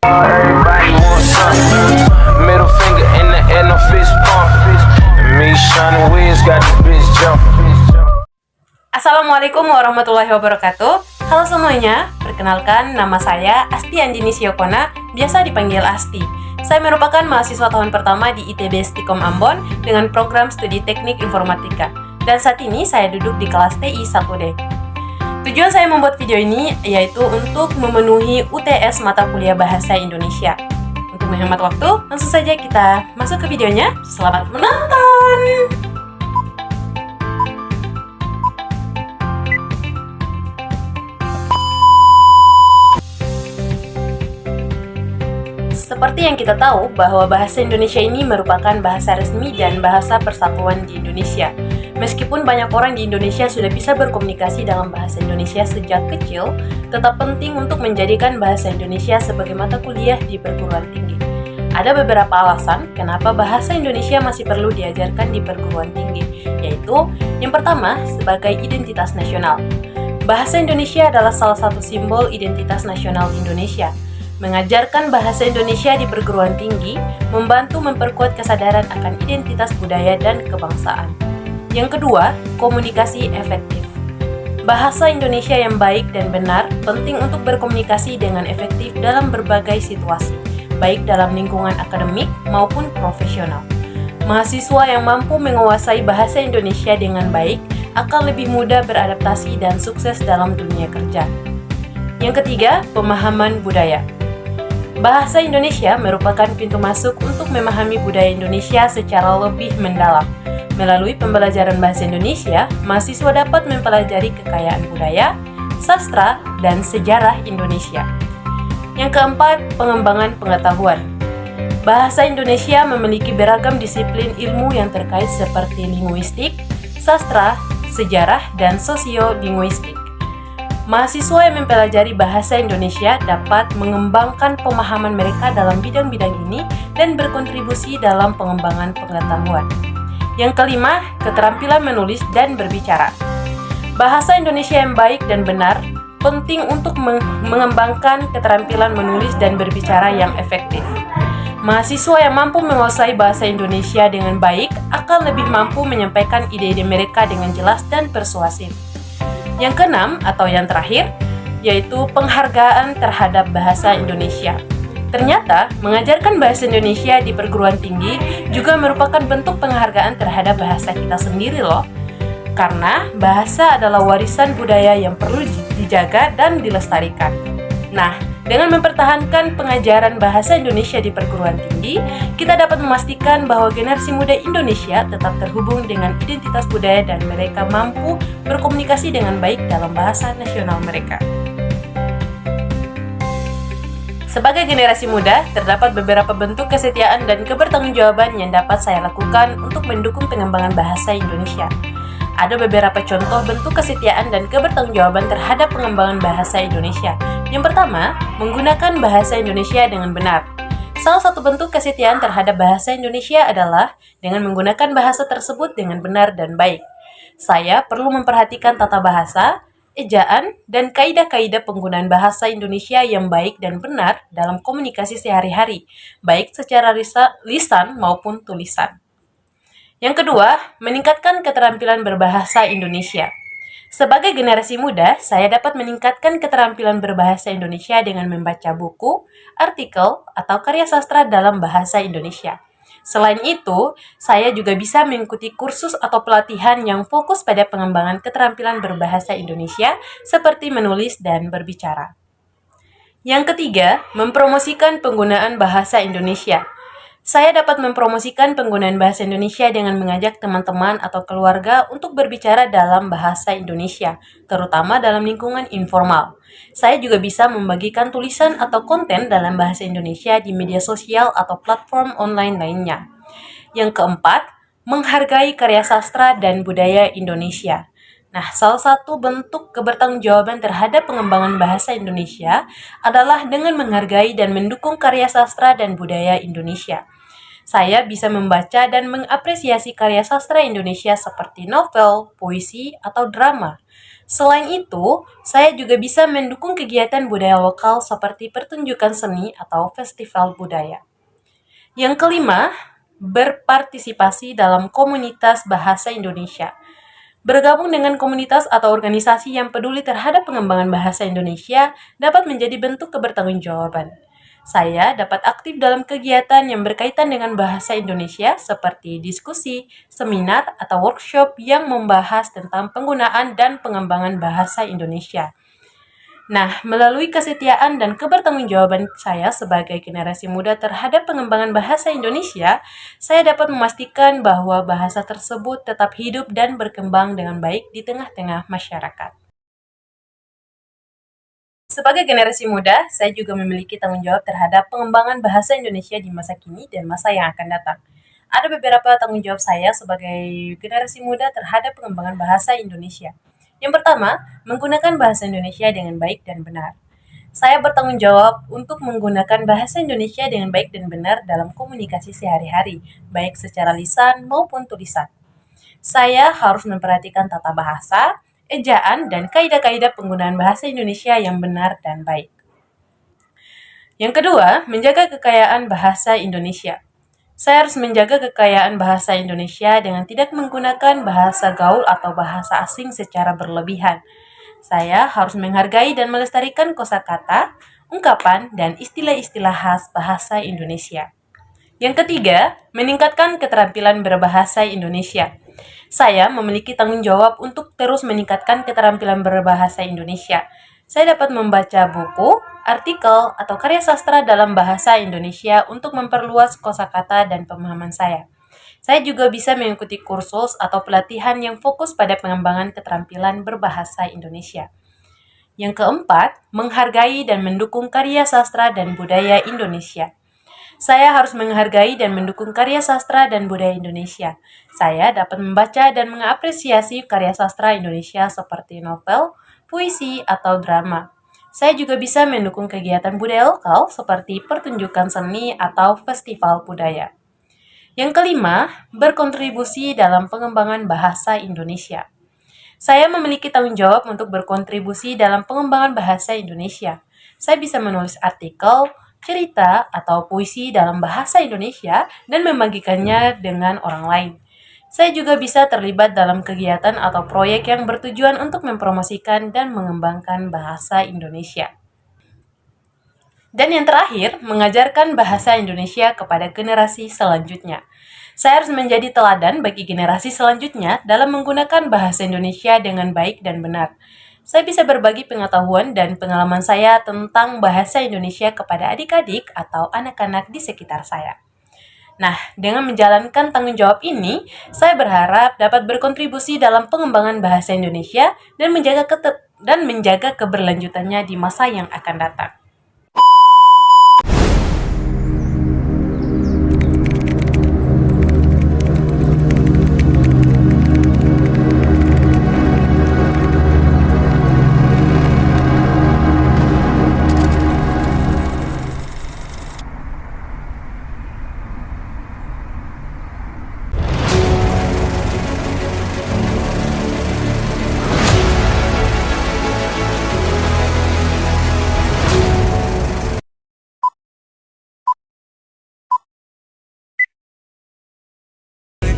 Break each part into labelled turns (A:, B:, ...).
A: Everybody wants some. Middle finger in the air, no fist pump. And me, Sean Wiz, got this bitch jumping.
B: Assalamualaikum warahmatullahi wabarakatuh. Halo semuanya, perkenalkan nama saya Asti Anjini Siokona, biasa dipanggil Asti. Saya merupakan mahasiswa tahun pertama di ITB Stikom Ambon dengan program studi teknik informatika. Dan saat ini saya duduk di kelas TI 1D. Tujuan saya membuat video ini yaitu untuk memenuhi UTS mata kuliah Bahasa Indonesia. Untuk menghemat waktu, langsung saja kita masuk ke videonya. Selamat menonton! Seperti yang kita tahu bahwa bahasa Indonesia ini merupakan bahasa resmi dan bahasa persatuan di Indonesia. Meskipun banyak orang di Indonesia sudah bisa berkomunikasi dalam bahasa Indonesia sejak kecil, tetap penting untuk menjadikan bahasa Indonesia sebagai mata kuliah di perguruan tinggi. Ada beberapa alasan kenapa bahasa Indonesia masih perlu diajarkan di perguruan tinggi, yaitu yang pertama sebagai identitas nasional. Bahasa Indonesia adalah salah satu simbol identitas nasional Indonesia. Mengajarkan bahasa Indonesia di perguruan tinggi membantu memperkuat kesadaran akan identitas budaya dan kebangsaan. Yang kedua, komunikasi efektif. Bahasa Indonesia yang baik dan benar penting untuk berkomunikasi dengan efektif dalam berbagai situasi, baik dalam lingkungan akademik maupun profesional. Mahasiswa yang mampu menguasai bahasa Indonesia dengan baik akan lebih mudah beradaptasi dan sukses dalam dunia kerja. Yang ketiga, pemahaman budaya. Bahasa Indonesia merupakan pintu masuk untuk memahami budaya Indonesia secara lebih mendalam. Melalui pembelajaran bahasa Indonesia, mahasiswa dapat mempelajari kekayaan budaya, sastra, dan sejarah Indonesia. Yang keempat, pengembangan pengetahuan. Bahasa Indonesia memiliki beragam disiplin ilmu yang terkait seperti linguistik, sastra, sejarah, dan sosiolinguistik. Mahasiswa yang mempelajari bahasa Indonesia dapat mengembangkan pemahaman mereka dalam bidang-bidang ini dan berkontribusi dalam pengembangan pengetahuan. Yang kelima, keterampilan menulis dan berbicara. Bahasa Indonesia yang baik dan benar penting untuk mengembangkan keterampilan menulis dan berbicara yang efektif. Mahasiswa yang mampu menguasai bahasa Indonesia dengan baik akan lebih mampu menyampaikan ide-ide mereka dengan jelas dan persuasif. Yang keenam atau yang terakhir, yaitu penghargaan terhadap bahasa Indonesia. Ternyata, mengajarkan bahasa Indonesia di perguruan tinggi juga merupakan bentuk penghargaan terhadap bahasa kita sendiri loh. Karena bahasa adalah warisan budaya yang perlu dijaga dan dilestarikan. Nah, dengan mempertahankan pengajaran bahasa Indonesia di perguruan tinggi, kita dapat memastikan bahwa generasi muda Indonesia tetap terhubung dengan identitas budaya dan mereka mampu berkomunikasi dengan baik dalam bahasa nasional mereka. Sebagai generasi muda, terdapat beberapa bentuk kesetiaan dan kebertanggungjawaban yang dapat saya lakukan untuk mendukung pengembangan bahasa Indonesia. Ada beberapa contoh bentuk kesetiaan dan kebertanggungjawaban terhadap pengembangan bahasa Indonesia. Yang pertama, menggunakan bahasa Indonesia dengan benar. Salah satu bentuk kesetiaan terhadap bahasa Indonesia adalah dengan menggunakan bahasa tersebut dengan benar dan baik. Saya perlu memperhatikan tata bahasa, ejaan, dan kaidah-kaidah penggunaan bahasa Indonesia yang baik dan benar dalam komunikasi sehari-hari, baik secara lisan maupun tulisan. Yang kedua, meningkatkan keterampilan berbahasa Indonesia. Sebagai generasi muda, saya dapat meningkatkan keterampilan berbahasa Indonesia dengan membaca buku, artikel, atau karya sastra dalam bahasa Indonesia. Selain itu, saya juga bisa mengikuti kursus atau pelatihan yang fokus pada pengembangan keterampilan berbahasa Indonesia seperti menulis dan berbicara. Yang ketiga, mempromosikan penggunaan bahasa Indonesia. Saya dapat mempromosikan penggunaan bahasa Indonesia dengan mengajak teman-teman atau keluarga untuk berbicara dalam bahasa Indonesia, terutama dalam lingkungan informal. Saya juga bisa membagikan tulisan atau konten dalam bahasa Indonesia di media sosial atau platform online lainnya. Yang keempat, menghargai karya sastra dan budaya Indonesia. Nah, salah satu bentuk kebertanggungjawaban terhadap pengembangan bahasa Indonesia adalah dengan menghargai dan mendukung karya sastra dan budaya Indonesia. Saya bisa membaca dan mengapresiasi karya sastra Indonesia seperti novel, puisi, atau drama. Selain itu, saya juga bisa mendukung kegiatan budaya lokal seperti pertunjukan seni atau festival budaya. Yang kelima, berpartisipasi dalam komunitas bahasa Indonesia. Bergabung dengan komunitas atau organisasi yang peduli terhadap pengembangan bahasa Indonesia dapat menjadi bentuk kebertanggungjawaban. Saya dapat aktif dalam kegiatan yang berkaitan dengan bahasa Indonesia seperti diskusi, seminar, atau workshop yang membahas tentang penggunaan dan pengembangan bahasa Indonesia. Nah, melalui kesetiaan dan kebertanggungjawaban saya sebagai generasi muda terhadap pengembangan bahasa Indonesia, saya dapat memastikan bahwa bahasa tersebut tetap hidup dan berkembang dengan baik di tengah-tengah masyarakat. Sebagai generasi muda, saya juga memiliki tanggung jawab terhadap pengembangan bahasa Indonesia di masa kini dan masa yang akan datang. Ada beberapa tanggung jawab saya sebagai generasi muda terhadap pengembangan bahasa Indonesia. Yang pertama, menggunakan bahasa Indonesia dengan baik dan benar. Saya bertanggung jawab untuk menggunakan bahasa Indonesia dengan baik dan benar dalam komunikasi sehari-hari, baik secara lisan maupun tulisan. Saya harus memperhatikan tata bahasa, ejaan, dan kaidah-kaidah penggunaan bahasa Indonesia yang benar dan baik. Yang kedua, menjaga kekayaan bahasa Indonesia. Saya harus menjaga kekayaan bahasa Indonesia dengan tidak menggunakan bahasa gaul atau bahasa asing secara berlebihan. Saya harus menghargai dan melestarikan kosakata, ungkapan, dan istilah-istilah khas bahasa Indonesia. Yang ketiga, meningkatkan keterampilan berbahasa Indonesia. Saya memiliki tanggung jawab untuk terus meningkatkan keterampilan berbahasa Indonesia. Saya dapat membaca buku, artikel, atau karya sastra dalam bahasa Indonesia untuk memperluas kosakata dan pemahaman saya. Saya juga bisa mengikuti kursus atau pelatihan yang fokus pada pengembangan keterampilan berbahasa Indonesia. Yang keempat, menghargai dan mendukung karya sastra dan budaya Indonesia. Saya harus menghargai dan mendukung karya sastra dan budaya Indonesia. Saya dapat membaca dan mengapresiasi karya sastra Indonesia seperti novel, puisi, atau drama. Saya juga bisa mendukung kegiatan budaya lokal seperti pertunjukan seni atau festival budaya. Yang kelima, berkontribusi dalam pengembangan bahasa Indonesia. Saya memiliki tanggung jawab untuk berkontribusi dalam pengembangan bahasa Indonesia. Saya bisa menulis artikel, cerita, atau puisi dalam bahasa Indonesia dan membagikannya dengan orang lain. Saya juga bisa terlibat dalam kegiatan atau proyek yang bertujuan untuk mempromosikan dan mengembangkan bahasa Indonesia. Dan yang terakhir, mengajarkan bahasa Indonesia kepada generasi selanjutnya. Saya harus menjadi teladan bagi generasi selanjutnya dalam menggunakan bahasa Indonesia dengan baik dan benar. Saya bisa berbagi pengetahuan dan pengalaman saya tentang bahasa Indonesia kepada adik-adik atau anak-anak di sekitar saya. Nah, dengan menjalankan tanggung jawab ini, saya berharap dapat berkontribusi dalam pengembangan bahasa Indonesia dan menjaga keberlanjutannya di masa yang akan datang.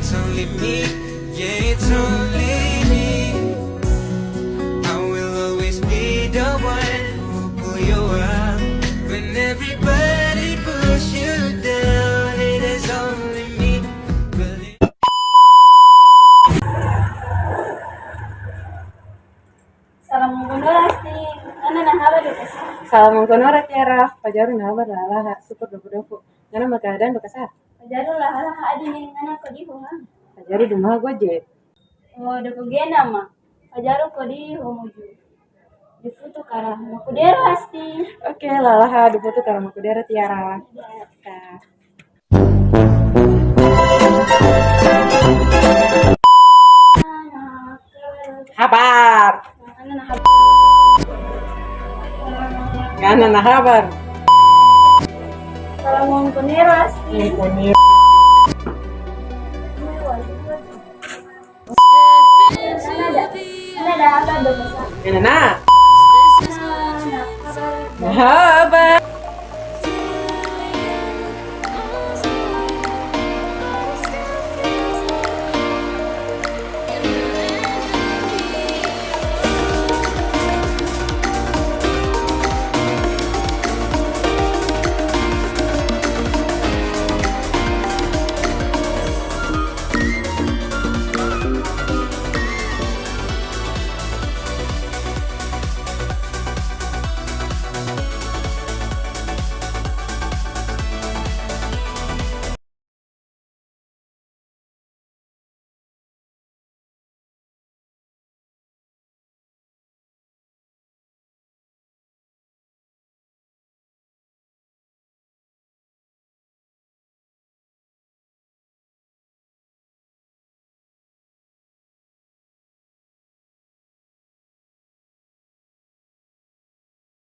C: It's only me, yeah, it's only me. I will always be the one who pull you up when everybody push you down. It is only me.
D: Assalamualaikum. Ana na haba da kasa.
B: Salam konora tiara, pajaru na barala, super dofu. Ngana magadan bakasa.
D: Pajaru lah hala hadi ni ana ko di ho ha.
B: Pajaru dumah goje.
D: O da ko gena ma. Pajaru ko di ho muju. Di futu kara ma ko dera asti.
B: Oke, lalaha dibutuh karena makudera tiara. Habar.
D: Ana na haba.
B: Ngana na habar.
D: Assalamualaikum nero asti. Ana da haba da kasa.
B: Nah,